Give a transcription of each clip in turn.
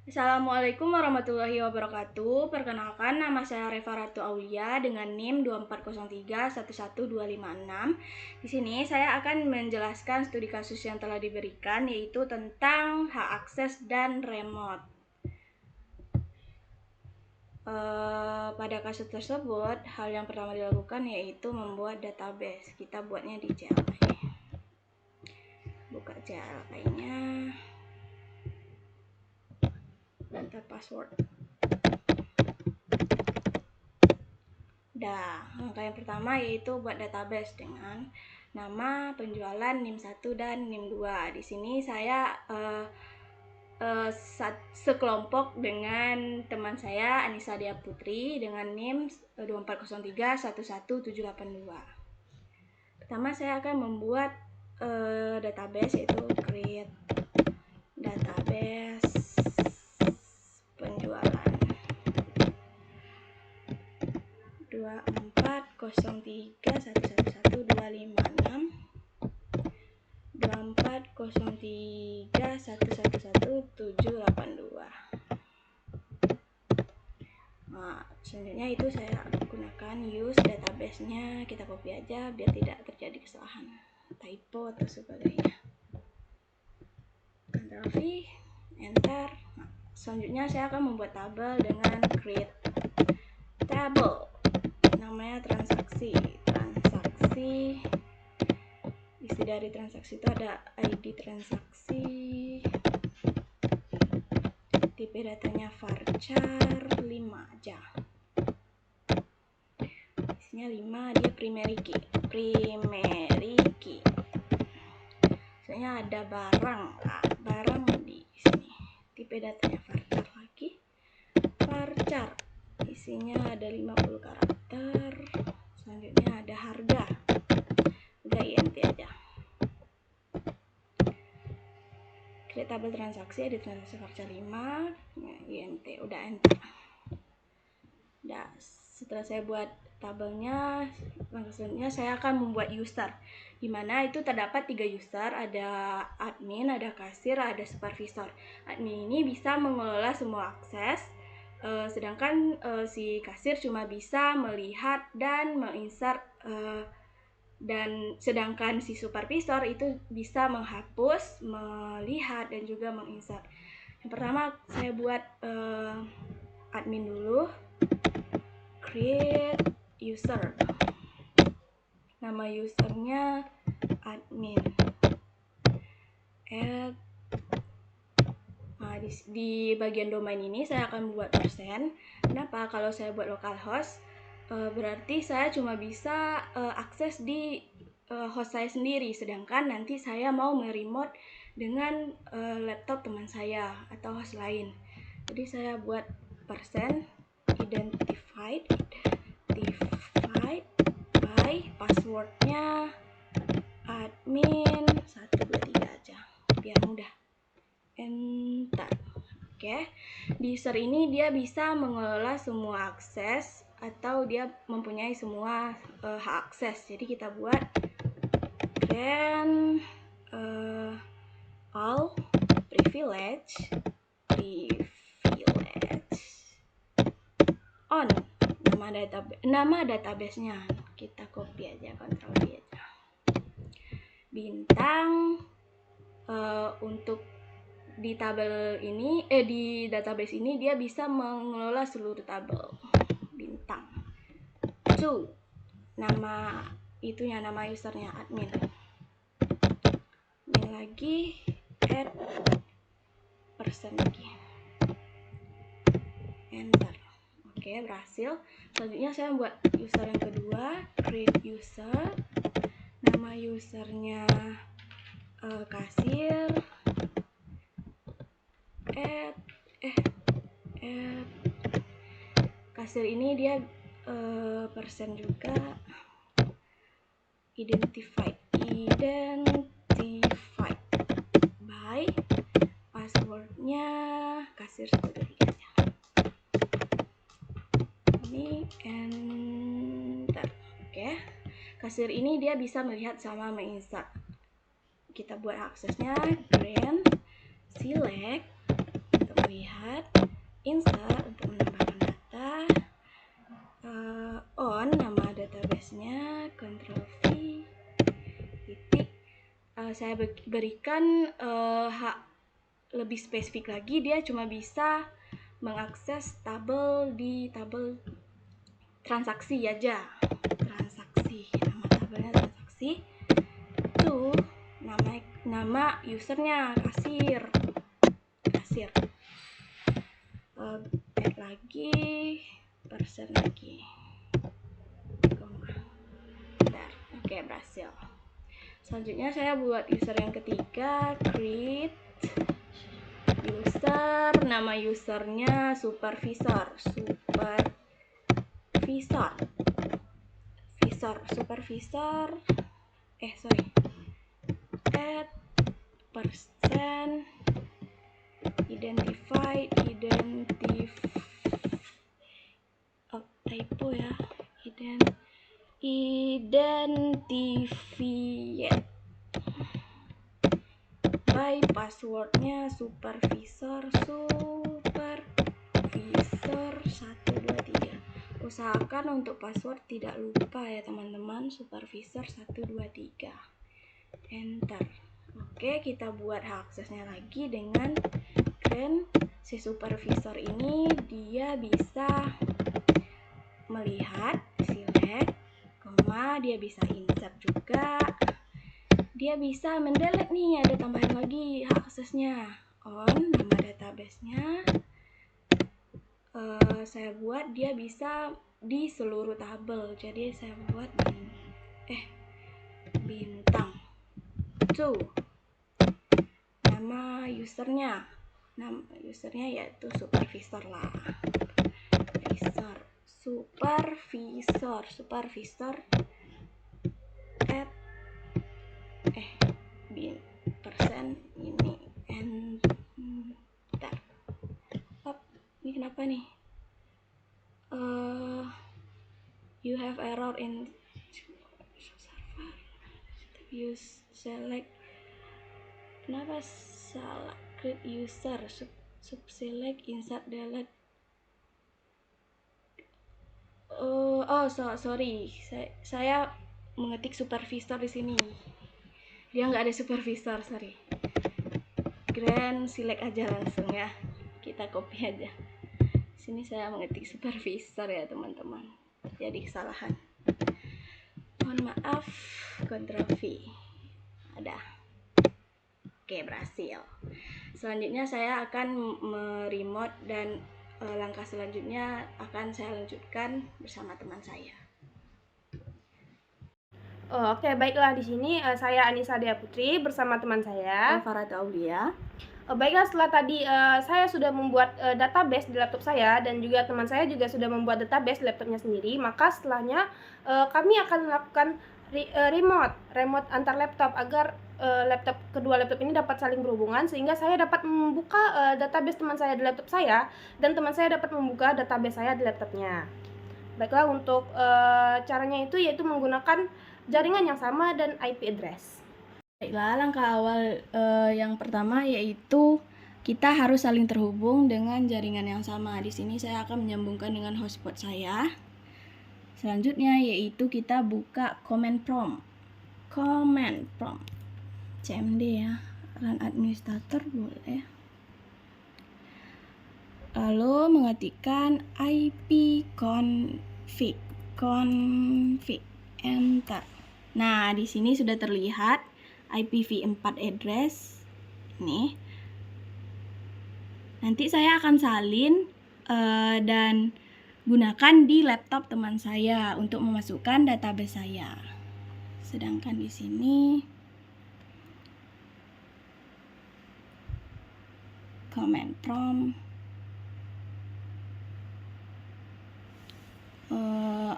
Assalamualaikum warahmatullahi wabarakatuh. Perkenalkan, nama saya Reva Ratu Aulia dengan NIM 240311256. Di sini saya akan menjelaskan studi kasus yang telah diberikan, yaitu tentang hak akses dan remote. Pada kasus tersebut, hal yang pertama dilakukan yaitu membuat database. Kita buatnya di CLI. Buka CLI-nya. Enter password. Langkah yang pertama yaitu buat database dengan nama, penjualan, NIM 1 dan NIM 2. Di sini saya sekelompok dengan teman saya Anissa Dia Putri dengan NIM 240311782. Pertama saya akan membuat database, yaitu create database penjualan 24031111256 24031111782. Selanjutnya itu saya gunakan use database-nya, kita copy aja biar tidak terjadi kesalahan, typo atau sebagainya. Ctrl V, enter. Selanjutnya saya akan membuat tabel dengan create table, namanya transaksi. Isi dari transaksi itu ada ID transaksi, tipe datanya varchar 5 aja, isinya 5, dia primary key. Misalnya ada barang di sini, tipe datanya varchar lagi, varchar isinya ada 50 karakter. Selanjutnya ada harga INT aja. Create tabel transaksi, edit transaksi varchar 5, INT, udah enter. Setelah saya buat tabelnya, selanjutnya saya akan membuat user, dimana itu terdapat 3 user, ada admin, ada kasir, ada supervisor. Admin ini bisa mengelola semua akses, sedangkan si kasir cuma bisa melihat dan menginsert, dan sedangkan si supervisor itu bisa menghapus, melihat, dan juga menginsert. Yang pertama saya buat admin dulu, create user, nama usernya admin, di bagian domain ini saya akan membuat persen. Kenapa? Kalau saya buat localhost, berarti saya cuma bisa akses di host saya sendiri, sedangkan nanti saya mau meremote dengan laptop teman saya atau host lain. Jadi saya buat persen identified by passwordnya admin 123 aja biar mudah, enter. Oke, di user ini dia bisa mengelola semua akses atau dia mempunyai semua hak akses. Jadi kita buat grant all privilege on nama database-nya. Kita copy aja, Ctrl V aja. Bintang, untuk di tabel ini, di database ini dia bisa mengelola seluruh tabel. Bintang 2, nama itunya, nama usernya admin. Ini lagi add persen lagi, enter. Oke, berhasil. Selanjutnya saya buat user yang kedua, create user, nama usernya kasir, kasir ini dia persen juga, identified by passwordnya kasir 123 aja. Ini enter. Oke, kasir ini dia bisa melihat sama menginsert. Kita buat aksesnya grant select untuk melihat, insert untuk menambahkan data, on nama database-nya, Ctrl V, titik. Saya berikan hak lebih spesifik lagi, dia cuma bisa mengakses tabel di tabel transaksi aja, transaksi, nama tabelnya transaksi. Itu nama usernya kasir. Add lagi, persen lagi, bentar. Oke, berhasil. Selanjutnya saya buat user yang ketiga, create user, nama usernya supervisor, add persen identified typo ya, identified by passwordnya supervisor 123. Usahakan untuk password tidak lupa ya teman-teman, supervisor 123. Enter. Oke, kita buat hak aksesnya lagi dengan si supervisor ini dia bisa melihat, select, dia bisa insert juga, dia bisa mendelete nih, ada tambahan lagi hak aksesnya, on nama database-nya, saya buat dia bisa di seluruh tabel, jadi saya buat bintang 2, nama usernya yaitu supervisor lah, supervisor add persen ini, enter. Ini kenapa nih? You have error in server. Use select. Kenapa salah? Create user, select, insert, delete. Sorry, saya mengetik supervisor di sini. Dia nggak ada supervisor, sorry. Select aja langsung ya. Kita copy aja. Sini saya mengetik supervisor ya teman-teman. Jadi kesalahan. Mohon maaf. Ctrl V. Ada. Oke, berhasil. Selanjutnya saya akan meremote dan langkah selanjutnya akan saya lanjutkan bersama teman saya. Oke, baiklah, di sini saya Anissa Dea Putri bersama teman saya Farhat Aulia. Baiklah, setelah tadi saya sudah membuat database di laptop saya dan juga teman saya juga sudah membuat database di laptopnya sendiri, maka setelahnya kami akan melakukan remote antar laptop agar kedua laptop ini dapat saling berhubungan, sehingga saya dapat membuka database teman saya di laptop saya dan teman saya dapat membuka database saya di laptopnya. Baiklah, untuk caranya itu yaitu menggunakan jaringan yang sama dan IP address. Baiklah, langkah awal yang pertama yaitu kita harus saling terhubung dengan jaringan yang sama. Di sini saya akan menyambungkan dengan hotspot saya. Selanjutnya yaitu kita buka command prompt. CMD ya, run administrator boleh. Lalu mengetikkan ipconfig, enter. Nah, di sini sudah terlihat IPv4 address ini. Nanti saya akan salin dan gunakan di laptop teman saya untuk memasukkan database saya. Sedangkan di sini command prompt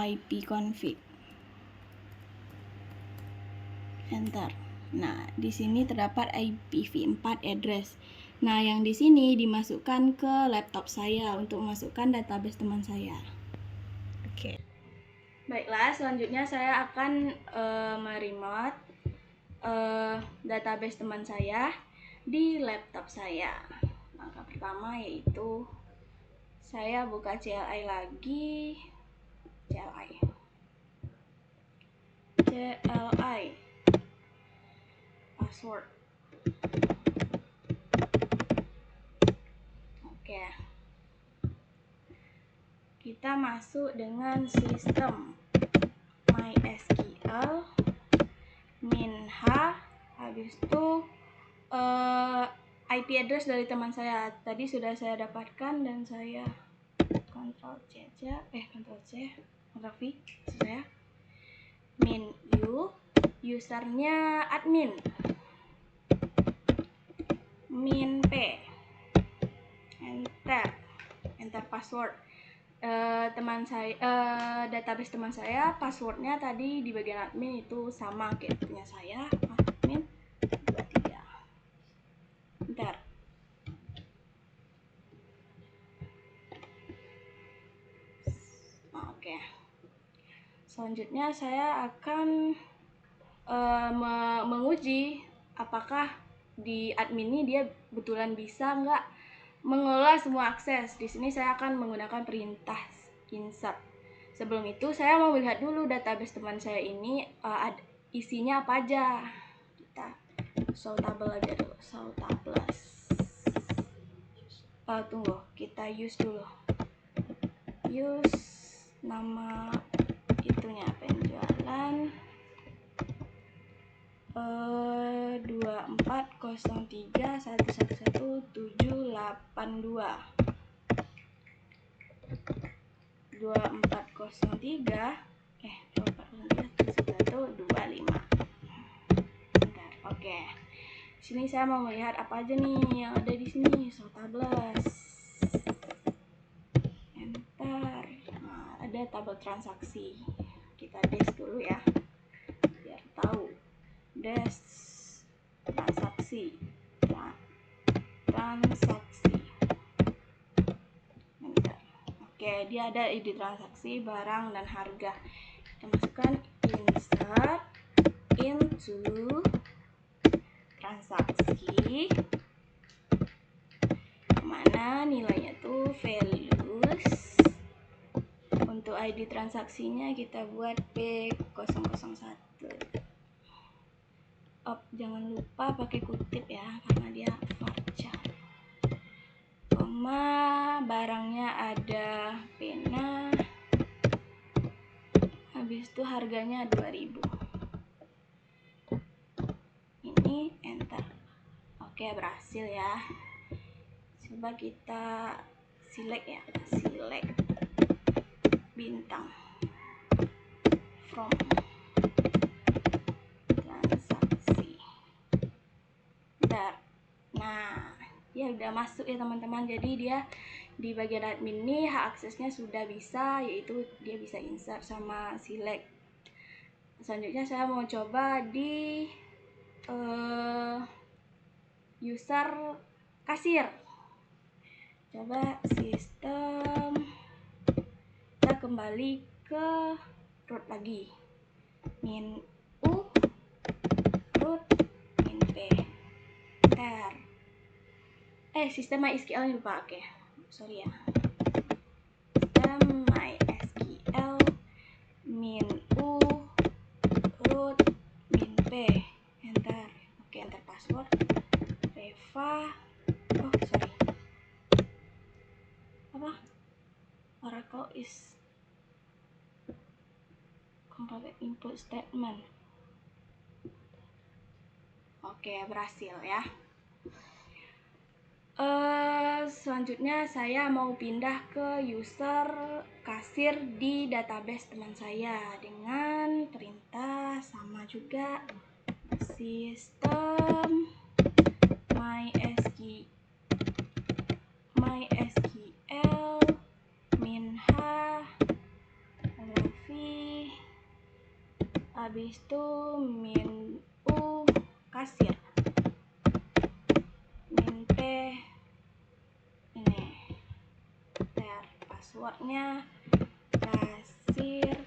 ipconfig, enter. Nah, di sini terdapat IPv4 address. Nah, yang di sini dimasukkan ke laptop saya untuk memasukkan database teman saya. Oke. Baiklah, selanjutnya saya akan meremote database teman saya di laptop saya. Langkah pertama yaitu Saya buka CLI lagi. CLI password. Oke, kita masuk dengan sistem MySQL -h, habis itu IP address dari teman saya tadi sudah saya dapatkan dan saya Ctrl C, Ctrl V, saya min usernya admin, min p, enter password. Teman saya database teman saya passwordnya tadi di bagian admin itu sama kayak punya saya, admin 23. Enter. Oke. Selanjutnya saya akan menguji apakah di admin ini dia betulan bisa nggak mengelola semua akses. Di sini saya akan menggunakan perintah insert. Sebelum itu saya mau melihat dulu database teman saya ini isinya apa aja. Kita show table aja dulu, show tables. Tunggu, kita use dulu. Use nama itunya penjualan 2403111782 2403 Bentar, oke. Sini saya mau melihat apa aja nih yang ada di sini. Show tables. Enter. Nah, ada tabel transaksi. Kita des dulu ya, biar tahu. Des transaksi. Enter. Oke, dia ada ID transaksi, barang, dan harga. Kita masukkan insert into transaksi, mana nilainya tuh values. Untuk ID transaksinya kita buat P001. Jangan lupa pakai kutip ya, karena dia varchar. Barangnya ada pena, habis itu harganya 2000. Ini enter. Oke, berhasil ya. Coba kita select ya, select bintang from transaksi. Nah, dia udah masuk ya teman-teman. Jadi dia di bagian admin ini hak aksesnya sudah bisa, yaitu dia bisa insert sama select. Selanjutnya saya mau coba di user kasir. Coba sistem, kita kembali ke root lagi, min u root min p, enter. Sistem MySQL lupa, oke, sorry ya. Sistem MySQL min u root min p, enter. Oke, enter password Reva. Oracle is complete input statement. Oke, berhasil ya. Selanjutnya saya mau pindah ke user kasir di database teman saya dengan perintah sama juga, sistem MySQL min h habis itu min u kasir, min p ini, passwordnya kasir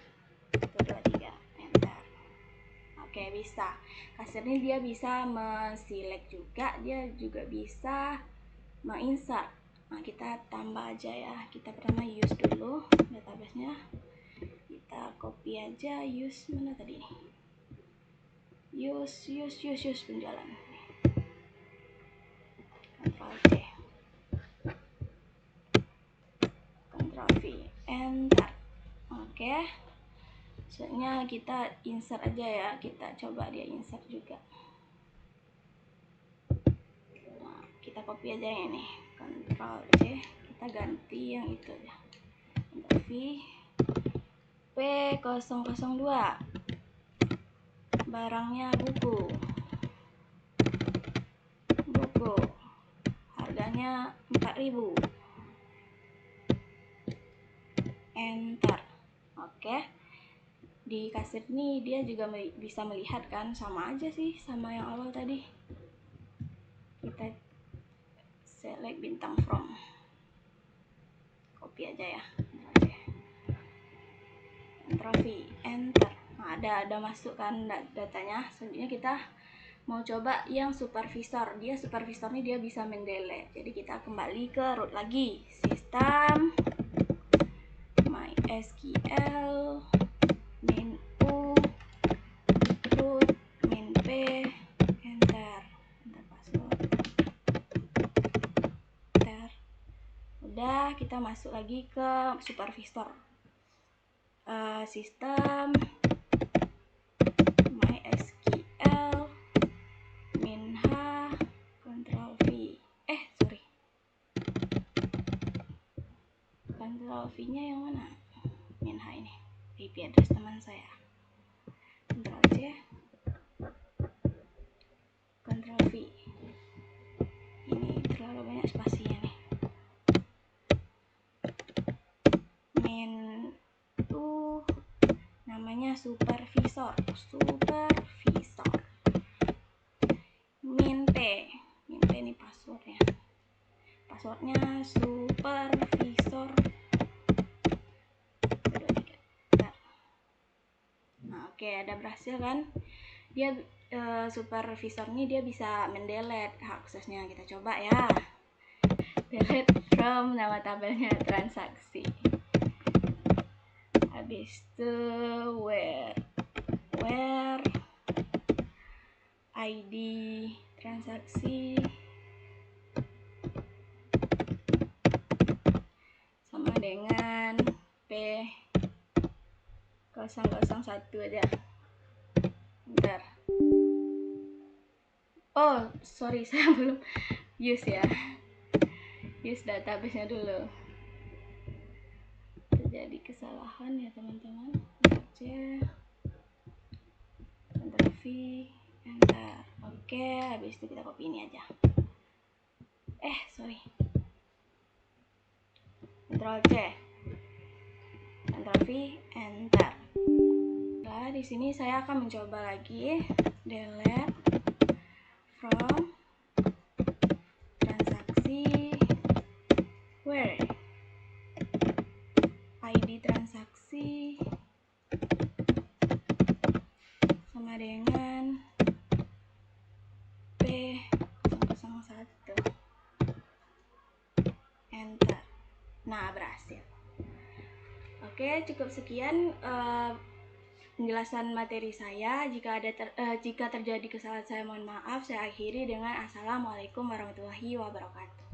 23, enter. Oke, bisa. Kasir ini dia bisa men-select juga, dia juga bisa menginsert. Nah, kita tambah aja ya. Kita pertama use dulu database-nya. Kita copy aja use, mana tadi nih? Use penjualan. Ctrl C. Ctrl V, enter. Oke. Selanjutnya kita insert aja ya. Kita coba dia insert juga. Nah, kita copy aja yang ini. Ctrl C, kita ganti yang itu ya. Ctrl V, P002. Barangnya buku. Harganya 4.000. Enter. Oke. Di kasir ini dia juga bisa melihat kan, sama aja sih sama yang awal tadi. Kita select bintang from, copy aja ya. Ctrl V, enter. Nah, ada masuk kan datanya. Selanjutnya kita mau coba yang supervisor. Dia supervisor ini dia bisa mendelete. Jadi kita kembali ke root lagi, sistem MySQL min u root min p, enter password, enter. Udah, kita masuk lagi ke supervisor, sistem MySQL min h, Ctrl V, Ctrl V nya yang mana? Min h ini, IP address teman saya. Ctrl C, Ctrl V. Ini terlalu banyak spasinya nih. Min u, namanya supervisor. Min p ini passwordnya. Passwordnya supervisor. Nah, oke, ada berhasil kan? Dia supervisor ini dia bisa mendelete aksesnya. Kita coba ya. Delete from nama tabelnya transaksi. Habis itu where ID transaksi sama dengan P001 aja. Bentar. Oh, sorry, saya belum use ya. Use database-nya dulu. Terjadi kesalahan ya teman-teman. Ctrl V, enter. Oke, habis itu kita copy ini aja. Sorry. Ctrl C, Ctrl V, enter. Nah, di sini saya akan mencoba lagi delete from transaksi where ID transaksi sama dengan P001, enter. Nah, berhasil. Oke, cukup sekian penjelasan materi saya. Jika terjadi kesalahan saya mohon maaf. Saya akhiri dengan assalamualaikum warahmatullahi wabarakatuh.